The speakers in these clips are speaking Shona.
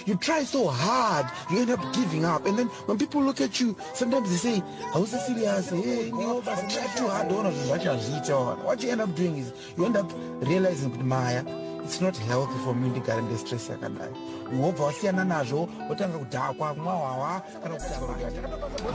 you try so hard, you end up giving up. And then when people look at you, sometimes they say, I was serious, hey, no, but try too hard, what you end up doing is you end up realizing that Maya, it's not healthy for me to get in the stress.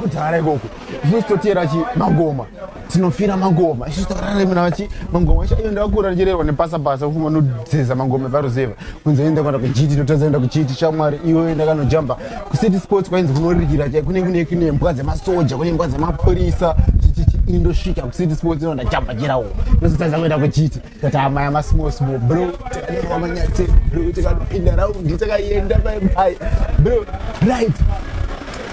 Kutare goku. Zvistotera chi mangoma. Tinofira mangoma. Zvisitorare mina vachi mangoma. Chaenda kura njererwa nepasa pasa ufuma nodzeza mangoma varuzeva. Kunzoenda kwenda kujiti totazaenda kujiti chamwari iwe enda kanojamba. Kusiti sports kwainzi kunorikira chai kune mbwa dzemasoja, kune mbwa dzemapurisa. Indosvika kusiti sports inonda jamba jirawo. Nosotadza kuenda kujiti. Tata amaya ma small bro. Takanerwa manyatse bro. Takapinda raundi takaenda bye. Bro, right.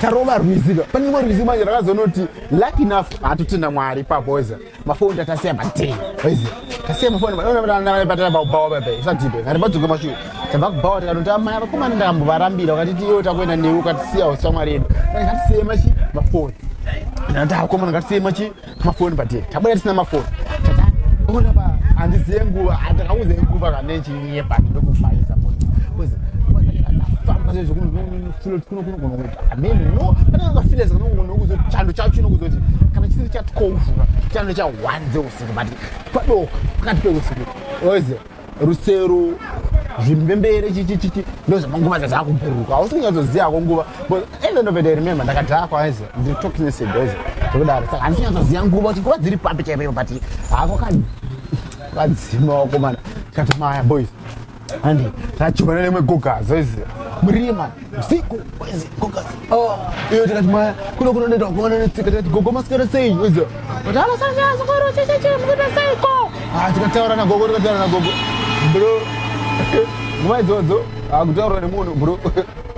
Tarova rwizika. Panimwe rwizika manje rakazonoti lucky enough atotenda mwari papoza. Mafoni atasiya patei. Wezi. Tasiya mafoni vanona patara bawo bebe. Isatipe. Ngati badzuka mashu. Tabva kubawa takanoti amaya vakoma ndambo varambira wakati iyo takwenda newe ukatisiya ushamwari yedu. Ngatisiye machi mafoni. Nanda akoma ngatisiye machi mafoni patei. Tabaya tisina mafoni. Tata ona ba andiziye nguva andakauze nguva kanechi yepa ndokufayisa mafoni. Wezi. Ameni no kana ngafileza nokuzo chando chacho nokuzoti kana chisiri chatikovuka chando cha 1 usiku but kwado pakati peusiku oze rusero zvimbembere chichichichi ndozo manguva dzakuburuka ausingazoziya konguva but end of the remember ndakadhaka oze the talking said oze ndodaro saka andisingazoziya nguva kuti nguva dziri papi chaipo but hako kadzima wakomana kati maya boys andi tachibana nemwe gogazi oze murima usiku wezi gogazi iyo tikati maya kuno nenda kuona netsika tikati gogo masikara sei wezi kuti ala sasa zikoro checheche mukuita seiko tikataura na gogo bro nguva idzodzo kutaura nemunhu bro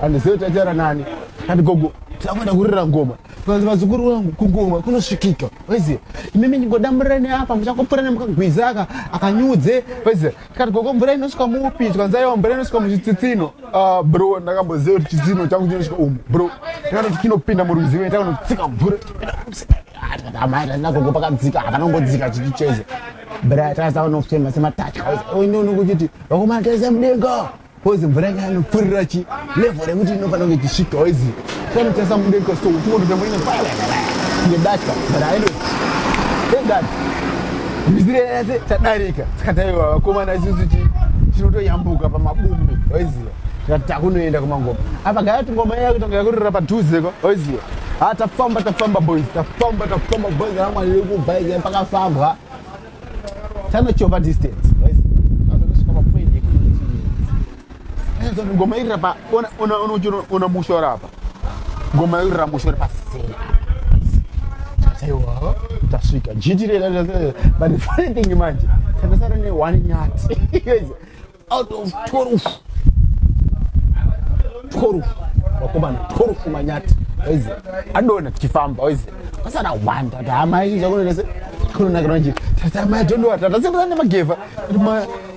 handizivi tataura nani kati gogo takwenda kurira ngoma vazukuru vangu kungoma kunosvikika wezi imimi nyingodamburira neapa muchakopfura nemukagwiza akanyudze wezi kati gogo mvura inosvika mupi tikanzaiwa mvura inosvika muchitsitsino bro ndakamboziva kuti chitsino changu chinosvika umu bro takatoti kinopinda murwizi wene takanotsika mvura amaita nagogo pakadzika hapanongodzika chichicheze bra takasaanosema sematatya nokuchiti vakomana taisa mudenga pozi mvura yanopfurira chi level rekuti inofanira kunge chisvika wezi kanotasa mudenga so uchingototamboine ngedatya but I know thank God mizire yase tadarika takataiwa vakomana isusu chinotoyambuka pamabumbi waiziva tikati takunoenda kumangoma apa gayati ngoma yakurira padhuzeko waiziva tafamba boys tafamba boys amwari rekubva pakafambwa tanochovha distance waiziva azonosvika mapoint ekuti ngoma irira pa ona mushora apa ngoma irira mushora pasera aiwa tasvika jitirela but the funny thing manje takasara ne1 nyati out of 12 wakomana 12 manyati wezi adona tichifamba wezi pasara 1 tati hama izvi zvakunonese kunonakira nje tati hama yatondowa tatasembera nemagevha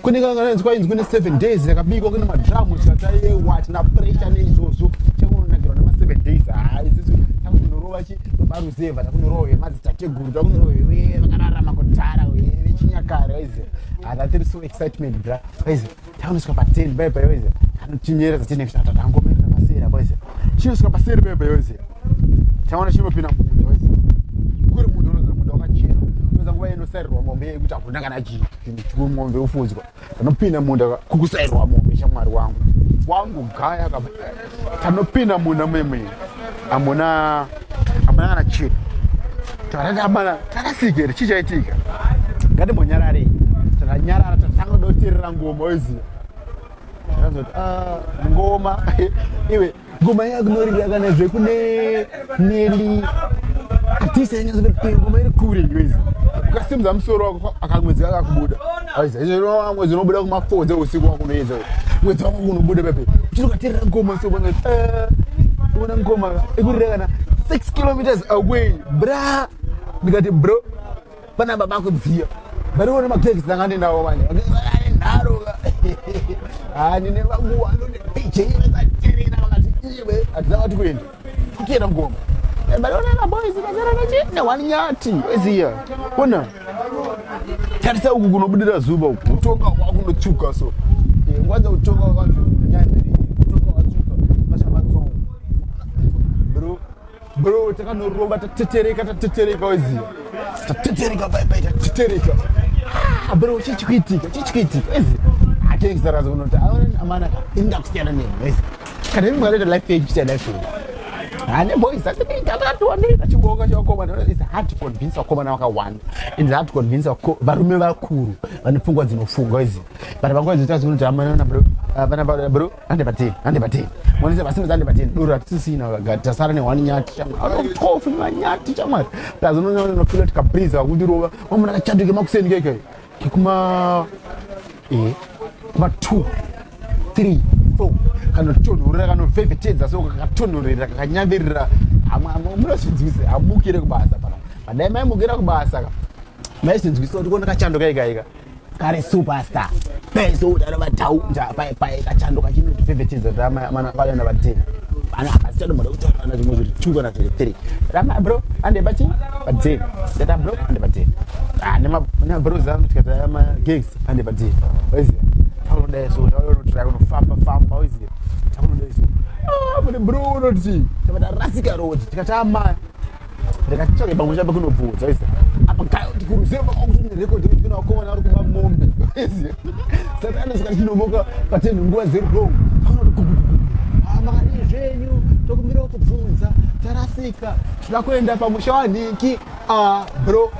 kunengangananzi kwainzi kune 7 days yakabikwa kune madhamu tikataiwa tina pressure neizvozvo chakunonakirwa nema7 days isisu takunorova varuzeva takunorova vemadzitateguru takunorova vakararama kutara vechinyakare waize that is so excitement bra waize takunosvika pa10 bebe waize kanotinyereza tinekutata tangomerera pasera waize chinosvika paseri bebe waize taona chinopinda munda waize kuri munda unoza munda wakachena unoza nguva inosarirwa mombe yekuti hakuna kana chimombe ufudzwa tanopinda munda kukusarirwa mombe shamwari wangu gaya kaba tanopinda munda memwe amuna kana chena takasikere chichaitika ngatimbonyararei takanyarara tatangodotirira ngoma waiziva takazoti ngoma iwe ngoma yakunorira kana zvekune neli atisenyazoti ngoma iri kure waiziva ukasimudza musoro wako akamwedzi akakubuda waiziva izvo mwedzi unobuda kuma4 dzeusiku wakunoedza mwedzi wako kunobuda pepe uchitokatirira ngoma sobonati una ngoma ikurira kana 6 kilometers away bra ndikati bro pana baba kudziya barione mateksi dangandendawo manje ndaroka nine vangu anonepiche ivesaterera vakati iwe hatidzavati kuenda kukienda ngoma barione maboys kazara nechi ne1 nyati weziya ona tarisa uku kunobudira zuva uku utoka wakunotsvuka so ngwadza utoka wakati nyandiri utoka watsuka bro takanorova tatetereka weziva tatetereka bye tatetereka bro chichikuitika weziva akengizaraza kunoti amana inda kusiyana nemi weziva kana imwe anoita life page kuita life page hane boys atatooneka chibonga chawakomana is hard to convince wakomana wakawanda and hard to convince varume vakuru vane pfungwa dzinofunga weziva but vanguva dzinotazi kunoti amana bro hande pateni mwanise vasina zande pateni doro hatisisina tasara nehwani nyati chamwari tofu manyati chamwari tazonofila kuti kabhiza wakundirova wamuna kachanduke makuseni keke kekuma 2 3 4 kanotonhorera kanovhevhetedza so kakatonhorera kakanyambirira munozvinzwise hamukire kubasa pana madai maimukira kubasa maizvinzwisa kuti kona kachanduka ikaika kare superstar paisoudana vathaunda kachanduka chinotivhevhetedza vaana vateni ana akasichanomada kutaurana zvimwe zviri 2 kana 3 rama bro ande pachi pateni ndata bro ande pateni nebro zangu tikata magigs ande pateni weziva taunodai so taunotrai kunofamba weziva taunodai so mune bro unoti tabata rasika road tikatama ndikatitsvake pamwe chambe kunobvudza weziva apa gayo tikuruzero pakakuti nerekodi kuti kuna wakomana ari kuba mombe weziva saka anozvika chinomoka pateni nguva zero long taunoti makadii zvenyu tokumira kubvunza tarasika tinoda kuenda pamusha wanhiki bro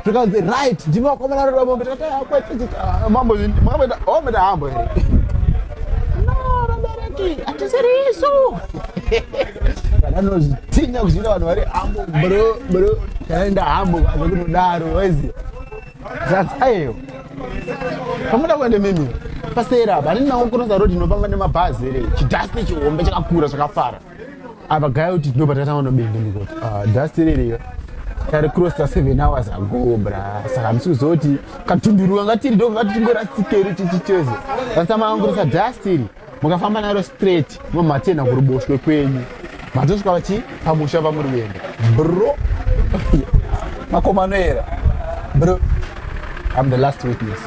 tikanzi right ndimi wakomana ari kuba mombe tikatiwamboenda hambo here no rabereki hatisiri isu kana anozvitinya kuzvina vanhu vari hambo bro tanaenda hambo kaza kunodaro weziva zvatsayeyo pamuda kuende mimi pasera apa handini nawo kunoza rodi inofamba nemabhazi here chidhasti chihombe chakakura zvakafara apa gaya kuti tinobva tataona bende mikoti dhasti rereka tari crosta 7 hours ago bra saka hamisi kuzoti katunduruka ngatiri ndokati timborasikeri tichicheze vasamangurusa dhasti iri mukafamba naro straight mumatena kuruboshwe kwenyu matosvika vachi pamusha pamuri kuenda bro Makomo Anoyera bro I'm the last witness